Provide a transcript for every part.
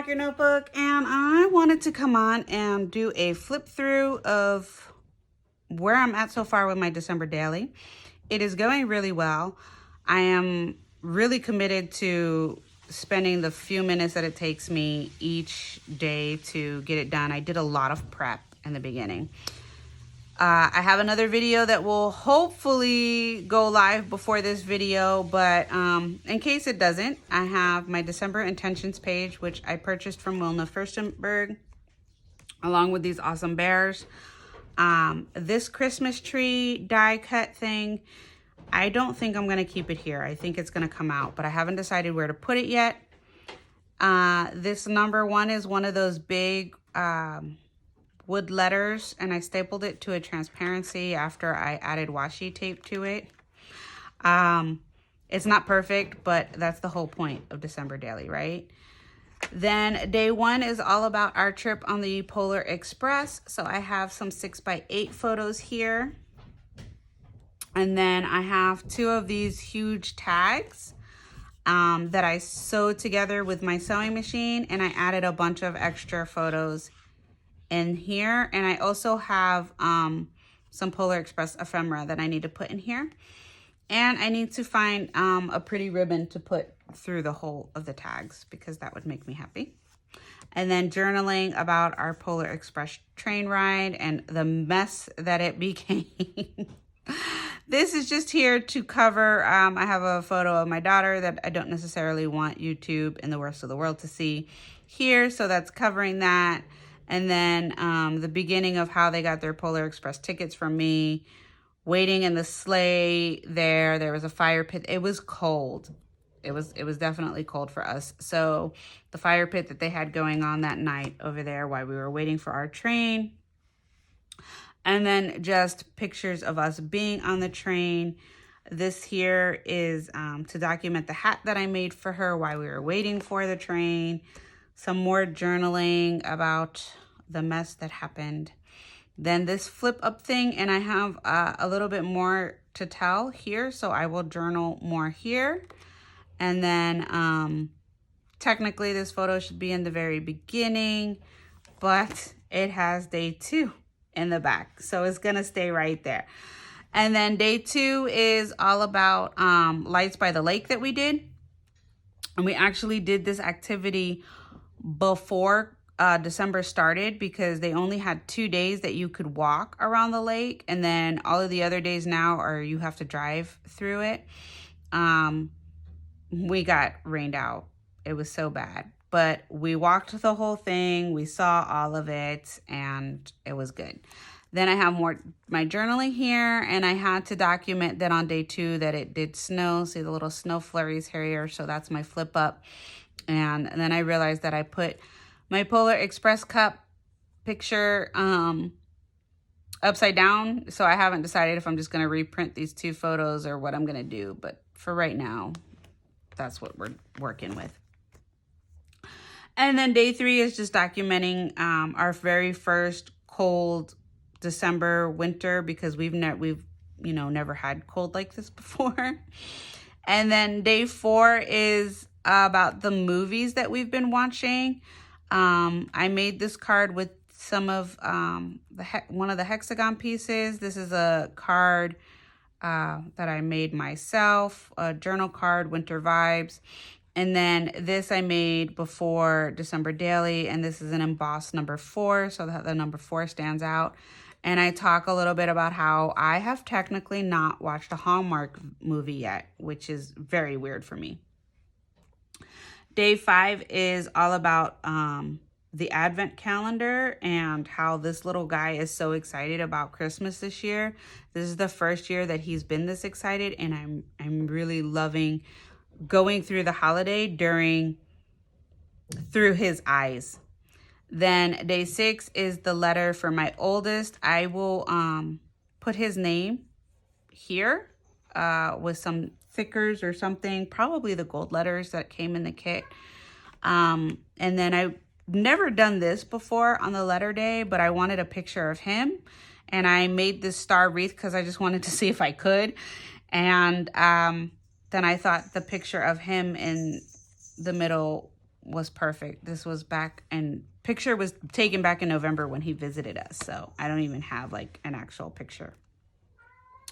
Your Notebook, and I wanted to come on and do a flip through of where I'm at so far with my December daily. It is going really well. I am really committed to spending the few minutes that it takes me each day to get it done. I did a lot of prep in the beginning. I have another video that will hopefully go live before this video, but in case it doesn't, I have my December intentions page, which I purchased from Wilna Furstenberg, along with these awesome bears. This Christmas tree die cut thing, I don't think I'm going to keep it here. I think it's going to come out, but I haven't decided where to put it yet. This number 1 is one of those big wood letters, and I stapled it to a transparency after I added washi tape to it. It's not perfect, but that's the whole point of December Daily, right? Then day 1 is all about our trip on the Polar Express. So I have some 6x8 photos here. And then I have 2 of these huge tags that I sewed together with my sewing machine, and I added a bunch of extra photos in here. And I also have some Polar Express ephemera that I need to put in here. And I need to find a pretty ribbon to put through the whole of the tags, because that would make me happy. And then journaling about our Polar Express train ride and the mess that it became. This is just here to cover, I have a photo of my daughter that I don't necessarily want YouTube and the rest of the world to see here, so that's covering that. And then the beginning of how they got their Polar Express tickets from me, waiting in the sleigh there was a fire pit. It was cold. It was definitely cold for us. So the fire pit that they had going on that night over there while we were waiting for our train. And then just pictures of us being on the train. This here is to document the hat that I made for her while we were waiting for the train. Some more journaling about the mess that happened. Then this flip up thing, and I have a little bit more to tell here, so I will journal more here. And then technically this photo should be in the very beginning, but it has day 2 in the back, so it's gonna stay right there. And then day 2 is all about lights by the lake that we did. And we actually did this activity before December started, because they only had 2 days that you could walk around the lake, and then all of the other days now are you have to drive through it. We got rained out. It was so bad, but we walked the whole thing. We saw all of it, and it was good. Then I have my journaling here, and I had to document that on day 2 that it did snow. See the little snow flurries here, so that's my flip up. And then I realized that I put my Polar Express cup picture upside down, so I haven't decided if I'm just going to reprint these 2 photos or what I'm going to do, but for right now, that's what we're working with. And then day 3 is just documenting our very first cold December winter, because we've never had cold like this before. And then day 4 is about the movies that we've been watching. I made this card with some of one of the hexagon pieces. This is a card that I made myself, a journal card, winter vibes. And then this I made before December Daily, and this is an embossed number 4, so that the number 4 stands out. And I talk a little bit about how I have technically not watched a Hallmark movie yet, which is very weird for me. Day 5 is all about the Advent calendar and how this little guy is so excited about Christmas this year. This is the first year that he's been this excited, and I'm really loving going through the holiday through his eyes. Then day 6 is the letter for my oldest. I will put his name here with some stickers or something, probably the gold letters that came in the kit. And then I've never done this before on the letter day, but I wanted a picture of him, and I made this star wreath because I just wanted to see if I could. And then I thought the picture of him in the middle was perfect. This was back, and picture was taken back in November when he visited us. So I don't even have like an actual picture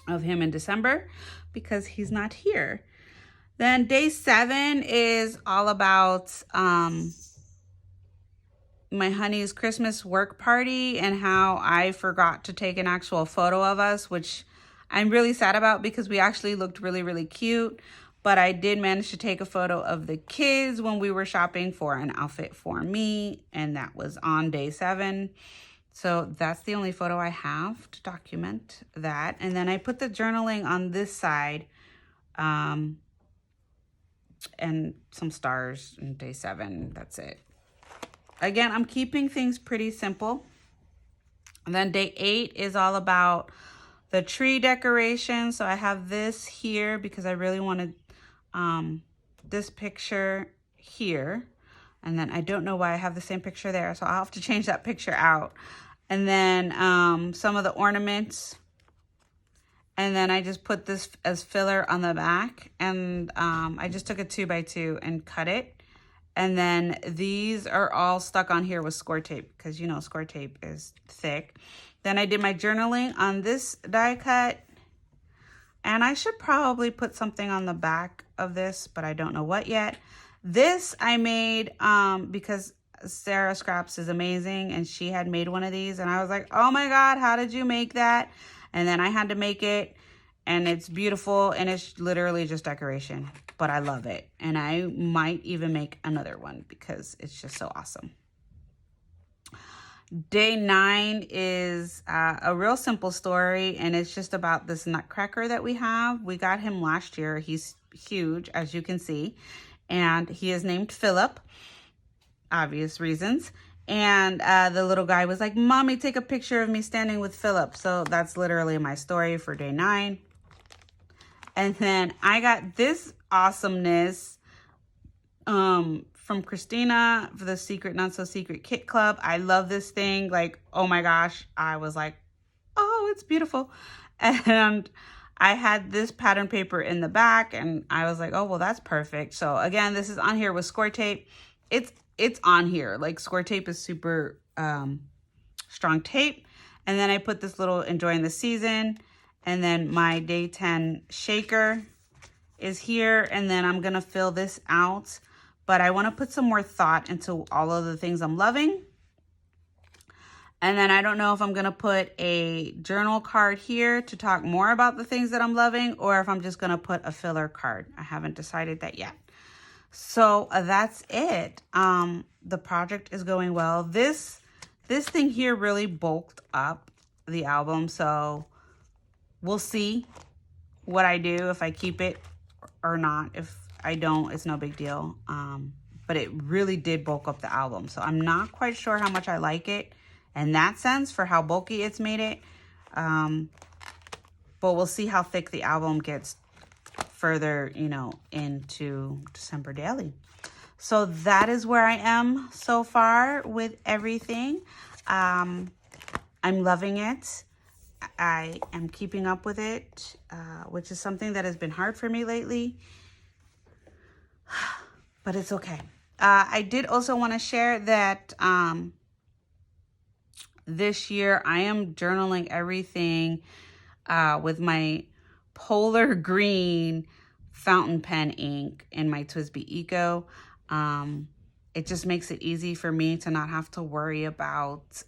of him in December because he's not here. Then day 7 is all about my honey's Christmas work party and how I forgot to take an actual photo of us, which I'm really sad about because we actually looked really, really cute. But I did manage to take a photo of the kids when we were shopping for an outfit for me, and that was on day 7. So that's the only photo I have to document that. And then I put the journaling on this side, and some stars in day 7. That's it. Again, I'm keeping things pretty simple. And then day 8 is all about the tree decoration. So I have this here because I really wanted this picture here. And then I don't know why I have the same picture there, so I'll have to change that picture out. And then some of the ornaments. And then I just put this as filler on the back. And I just took a 2x2 and cut it. And then these are all stuck on here with score tape because, you know, score tape is thick. Then I did my journaling on this die cut. And I should probably put something on the back of this, but I don't know what yet. This I made because Sarah Scraps is amazing and she had made one of these. And I was like, oh my God, how did you make that? And then I had to make it. And it's beautiful, and it's literally just decoration, but I love it. And I might even make another one because it's just so awesome. Day 9 is a real simple story, and it's just about this nutcracker that we have. We got him last year. He's huge, as you can see, and he is named Philip, obvious reasons. And the little guy was like, Mommy, take a picture of me standing with Philip. So that's literally my story for day 9. And then I got this awesomeness from Christina for the Secret Not So Secret Kit Club. I love this thing. Like, oh my gosh. I was like, oh, it's beautiful. And I had this pattern paper in the back, and I was like, oh, well, that's perfect. So again, this is on here with score tape. It's on here. Like, score tape is super strong tape. And then I put this little enjoying the season. And then my day 10 shaker is here. And then I'm going to fill this out. But I want to put some more thought into all of the things I'm loving. And then I don't know if I'm going to put a journal card here to talk more about the things that I'm loving, or if I'm just going to put a filler card. I haven't decided that yet. So that's it. The project is going well. This thing here really bulked up the album. So we'll see what I do, if I keep it or not. If I don't, it's no big deal. But it really did bulk up the album. So I'm not quite sure how much I like it in that sense for how bulky it's made it. But we'll see how thick the album gets further, you know, into December Daily. So that is where I am so far with everything. I'm loving it. I am keeping up with it, which is something that has been hard for me lately, but it's okay. I did also want to share that this year I am journaling everything with my Polar Green fountain pen ink in my TWSBI Eco. It just makes it easy for me to not have to worry about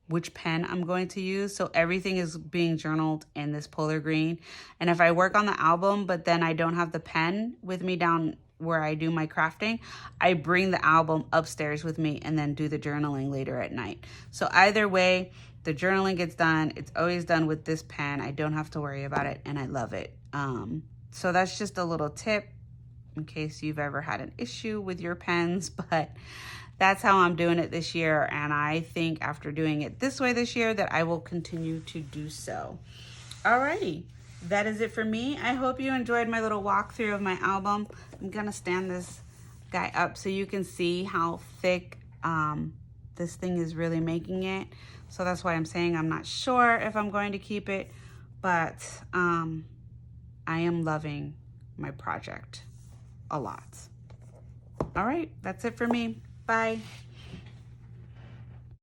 which pen I'm going to use. So everything is being journaled in this Polar Green. And if I work on the album, but then I don't have the pen with me down where I do my crafting, I bring the album upstairs with me and then do the journaling later at night. So either way, the journaling gets done. It's always done with this pen. I don't have to worry about it, and I love it. So that's just a little tip in case you've ever had an issue with your pens, but that's how I'm doing it this year. And I think after doing it this way this year that I will continue to do so. Alrighty, that is it for me. I hope you enjoyed my little walkthrough of my album. I'm gonna stand this guy up so you can see how thick this thing is really making it. So that's why I'm saying I'm not sure if I'm going to keep it, but I am loving my project a lot. All right, that's it for me. Bye.